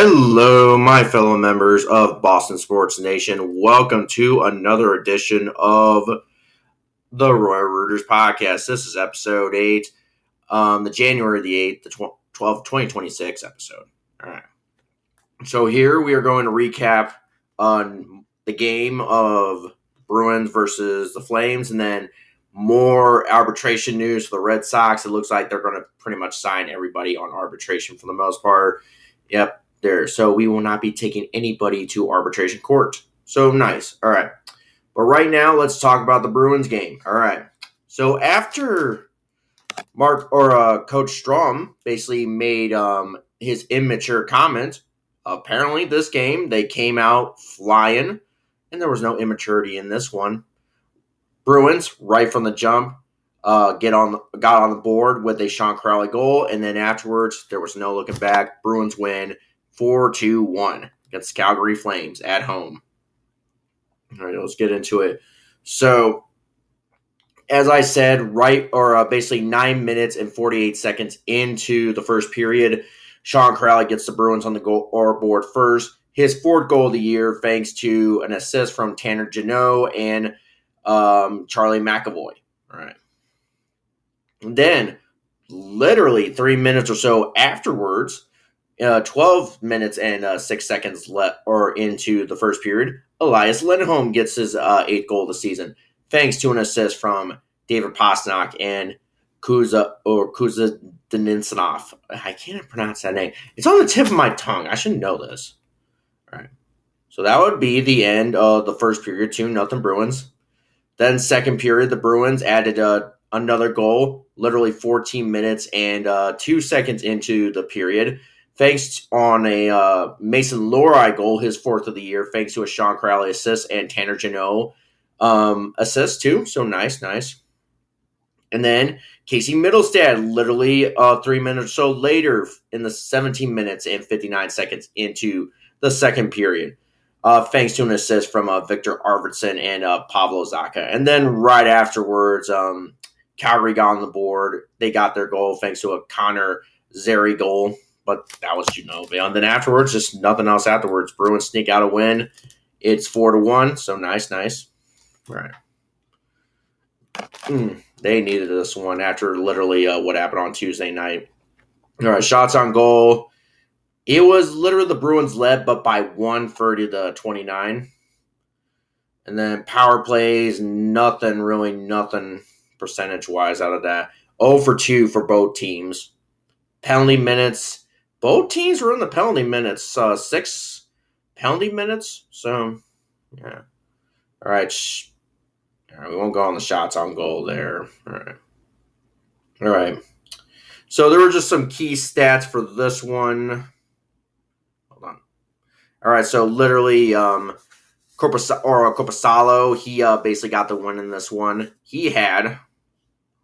Hello, my fellow members of Boston Sports Nation. Welcome to another edition of the Roy Reuters podcast. This is episode 8, the January the 8th, the 12th, 2026 episode. All right. So here we are going to recap on the game of Bruins versus the Flames, and then more arbitration news for the Red Sox. It looks like they're going to pretty much sign everybody on arbitration for the most part. Yep. So we will not be taking anybody to arbitration court. So nice. All right. But right now, let's talk about the Bruins game. All right. So after Coach Strom basically made his immature comment, apparently this game they came out flying, and there was no immaturity in this one. Bruins right from the jump got on the board with a Sean Crowley goal, and then afterwards there was no looking back. Bruins win 4-1 against the Calgary Flames at home. All right, let's get into it. So, as I said, basically 9 minutes and 48 seconds into the first period, Sean Crowley gets the Bruins on the goal board first. His fourth goal of the year, thanks to an assist from Tanner Jeannot and Charlie McAvoy. All right. And then, literally 3 minutes or so afterwards, 12 minutes and 6 seconds left or into the first period, Elias Lindholm gets his eighth goal of the season, thanks to an assist from David Pastrnak and Kuzma Denisenov. I can't pronounce that name. It's on the tip of my tongue. I should know this. All right. So that would be the end of the first period, 2-0 Bruins. Then second period, the Bruins added another goal, literally 14 minutes and 2 seconds into the period. Thanks on a Mason Lohrei goal, his fourth of the year, thanks to a Sean Crowley assist and Tanner Jeannot assist too. So nice. And then Casey Middlestad, literally 3 minutes or so later in the 17 minutes and 59 seconds into the second period, thanks to an assist from Victor Arvidsson and Pavlo Zacha. And then right afterwards, Calgary got on the board. They got their goal thanks to a Connor Zary goal. But that was Ginobili. And then afterwards, just nothing else afterwards. Bruins sneak out a win. It's 4-1. So nice. All right. They needed this one after literally what happened on Tuesday night. All right, shots on goal. It was literally the Bruins led, but by 130-29. And then power plays, nothing percentage-wise out of that. 0 for 2 for both teams. Penalty minutes. Both teams were in the penalty minutes. 6 penalty minutes. So, yeah. All right. We won't go on the shots on goal there. All right. So there were just some key stats for this one. Hold on. All right. So literally, Korpisalo, he basically got the win in this one. He had.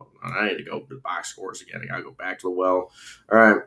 Hold on, I need to go to the box scores again. I gotta go back to the well. All right.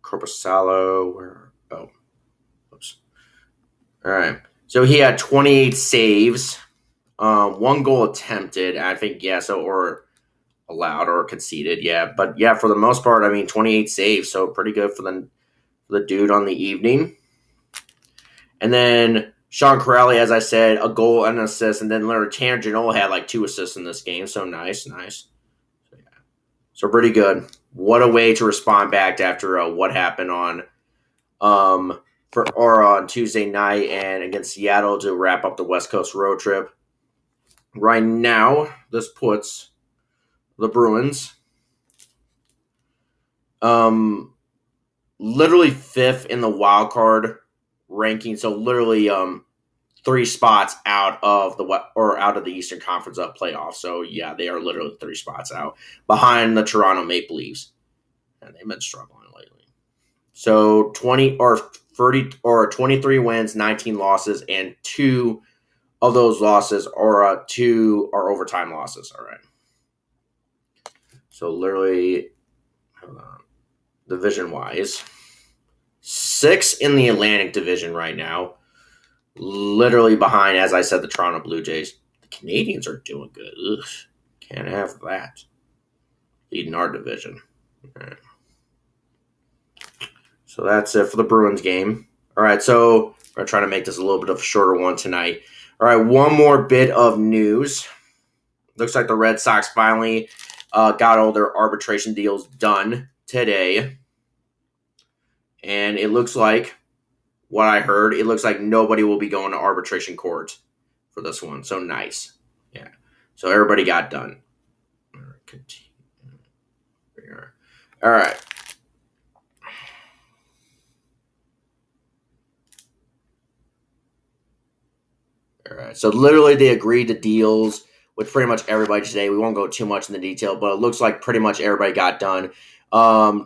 Korpisalo, oops. All right. So he had 28 saves, 1 goal attempted, I think, or allowed or conceded, But yeah, for the most part, 28 saves, so pretty good for the dude on the evening. And then Sean Crowley, as I said, a goal and an assist, and then Leonard Tanner Jeannot had like 2 assists in this game, so nice. So pretty good. What a way to respond back after what happened on Tuesday night and against Seattle to wrap up the West Coast road trip. Right now, this puts the Bruins literally 5th in the wild card ranking. So literally 3 spots out of the Eastern Conference playoffs. So yeah, they are literally 3 spots out behind the Toronto Maple Leafs, and they've been struggling lately. So 23 wins, 19 losses, and 2 of those losses are 2 are overtime losses. All right. So literally, division-wise, 6 in the Atlantic Division right now. Literally behind, as I said, the Toronto Blue Jays. The Canadians are doing good. Ugh, can't have that. Leading our division. All right. So that's it for the Bruins game. All right, so we're going to try to make this a little bit of a shorter one tonight. All right, one more bit of news. Looks like the Red Sox finally got all their arbitration deals done today. And it looks like, what I heard, it looks like nobody will be going to arbitration court for this one. So nice. Yeah. So everybody got done. All right. All right. So literally they agreed to deals with pretty much everybody today. We won't go too much in the detail, but it looks like pretty much everybody got done.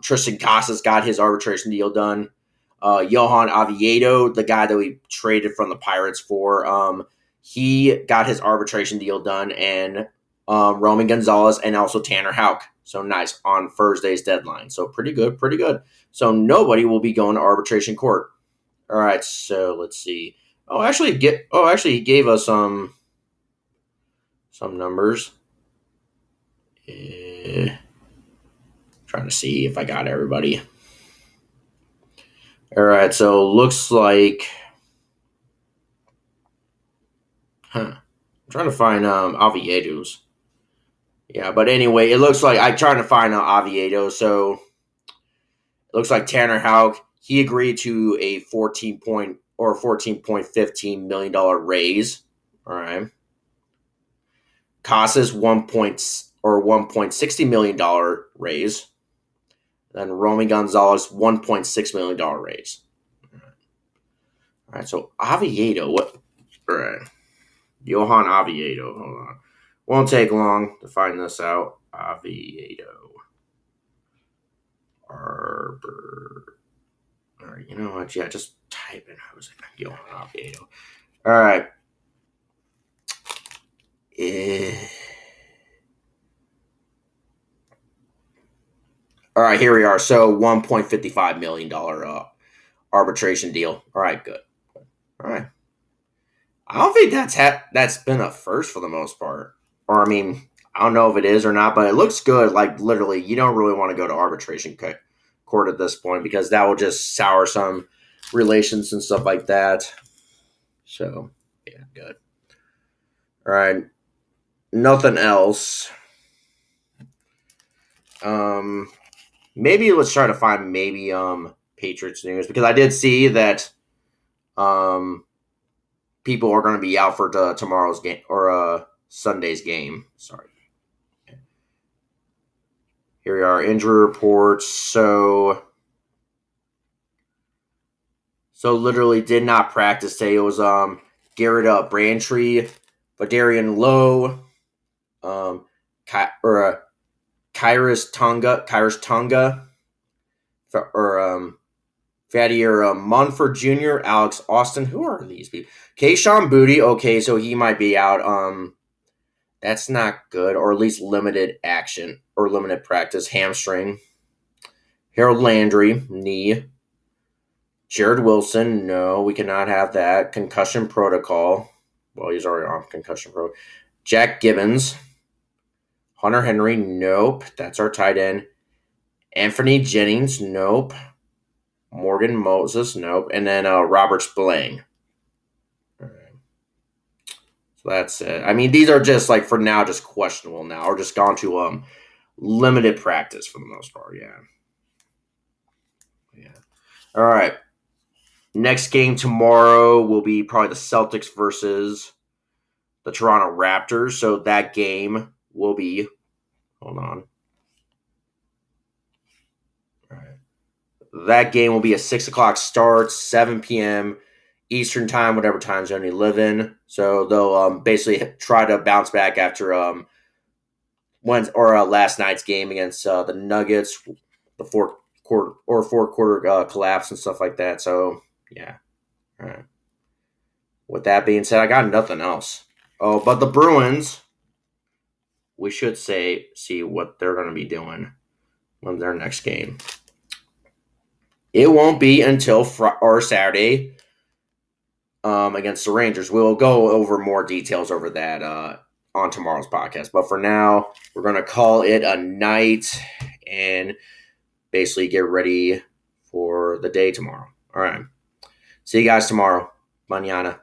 Tristan Casas got his arbitration deal done. Johan Oviedo, the guy that we traded from the Pirates for, he got his arbitration deal done, and Roman Gonzalez and also Tanner Houck. So nice on Thursday's deadline. So pretty good, pretty good. So nobody will be going to arbitration court. All right, so let's see. He gave us some numbers. Trying to see if I got everybody. All right, so looks like, I'm trying to find Oviedo's. Yeah, but anyway, it looks like I'm trying to find Oviedo. So it looks like Tanner Houck, he agreed to a $14.15 million raise. All right. Casas $1.60 million raise. Then Roman Gonzalez $1.6 million raise. All right, so Oviedo, what? All right, Johan Oviedo. Hold on, won't take long to find this out. Oviedo, Arbor. All right, you know what? Yeah, just type in Jose Johan Oviedo. All right. All right, here we are. So $1.55 million arbitration deal. All right, good. All right. I don't think that's been a first for the most part. Or, I mean, I don't know if it is or not, but it looks good. Like, literally, you don't really want to go to arbitration court at this point because that will just sour some relations and stuff like that. So, yeah, good. All right. Nothing else. Maybe let's try to find Patriots news because I did see that people are going to be out for tomorrow's game or Sunday's game. Sorry. Here we are, injury reports. So literally did not practice today. It was Garrett Brantree, Vadarian Lowe, Kyrus Tonga, or Fadier Munford Jr., Alex Austin. Who are these people? Keyshawn Boutte. Okay, so he might be out. That's not good, or at least limited action or limited practice. Hamstring. Harold Landry, knee. Jared Wilson, no, we cannot have that. Concussion protocol. Well, he's already on concussion protocol. Jack Gibbons. Hunter Henry, nope. That's our tight end. Anthony Jennings, nope. Morgan Moses, nope. And then Robert Spillane. All right. So that's it. I mean, these are just like for now, just questionable now, or just gone to limited practice for the most part. Yeah. All right. Next game tomorrow will be probably the Celtics versus the Toronto Raptors. So that game will be, hold on. All right. That game will be a 6 o'clock start, 7 p.m. Eastern time, whatever time zone you live in. So they'll basically try to bounce back after last night's game against the Nuggets, the fourth quarter collapse and stuff like that. So yeah. All right. With that being said, I got nothing else. Oh, but the Bruins, we should see what they're going to be doing when their next game. It won't be until Saturday against the Rangers. We'll go over more details over that on tomorrow's podcast. But for now, we're going to call it a night and basically get ready for the day tomorrow. All right. See you guys tomorrow. Mañana.